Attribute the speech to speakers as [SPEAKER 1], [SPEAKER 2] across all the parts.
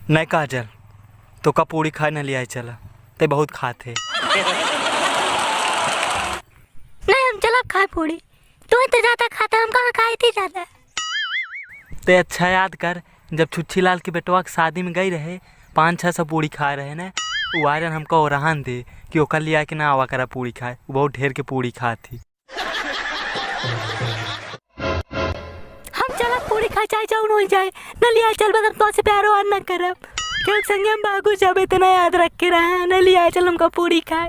[SPEAKER 1] नहीं काजल, तो का पूड़ी खाए न ले आए चला, ते बहुत खाते।
[SPEAKER 2] नहीं हम चला खाए पूड़ी, तू इतना ज्यादा खाता, हम कहाँ खाए थी ज्यादा।
[SPEAKER 1] ते अच्छा याद कर, जब छुच्छी लाल के बेटवा की शादी में गई रहे 500-600 पूड़ी खाए रहे न, वो आयरन हमको ओरहान दे कि ओकर लिया के ना आवा करा पूड़ी खाए, वो बहुत ढेर के पूड़ी खा थी।
[SPEAKER 2] हम चला पूड़ी खाए चाहे जाऊन हो जाए न लिया चल, बगर तो से प्यारो और न करब क्यों संगे हम बागू जब इतना याद रख के रहा न लिया चल हमको पूड़ी खाए।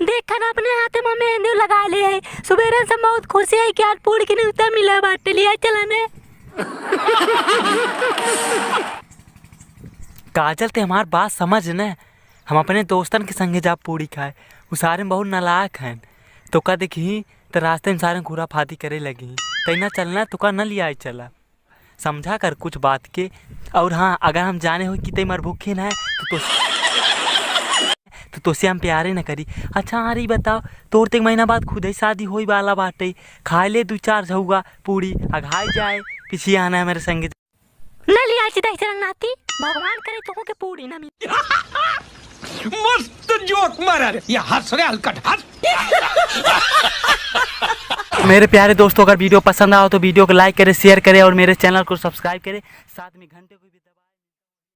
[SPEAKER 2] देख खाना अपने हाथ में मेहंदी लगा ले है, सुबह से बहुत खुशी है कि आज पूड़ी की न्यूज़ मिला बाट लिया चला ने।
[SPEAKER 1] काजल ते हमार बात समझ न, हम अपने दोस्तन के संगे जा पूड़ी खाए, वो सारे में बहुत नालायक हैं, तो का देखी तो रास्ते में सारे घूरा फादी करे लगी, तैना चलना तो का न लिया चला, समझा कर कुछ बात के। और हाँ, अगर हम जाने हो कि ते मर भूखे न तो तोसे हम प्यारे न करी। अच्छा हाँ रही बताओ, तोर ते महीना बाद खुद ही शादी होई वाला बाटे, खाए ले 2-4 झुआ पूड़ी अघाई जाए, पीछे आना है मेरे संगे
[SPEAKER 2] न लिया दही नाती, भगवान करे तो के पूड़ी ना मिले।
[SPEAKER 3] मस्त जोक मारा रे, ये हंस रे हलकट हंस।
[SPEAKER 1] मेरे प्यारे दोस्तों, अगर वीडियो पसंद आओ तो वीडियो को लाइक करें, शेयर करें और मेरे चैनल को सब्सक्राइब करें, साथ में घंटे को भी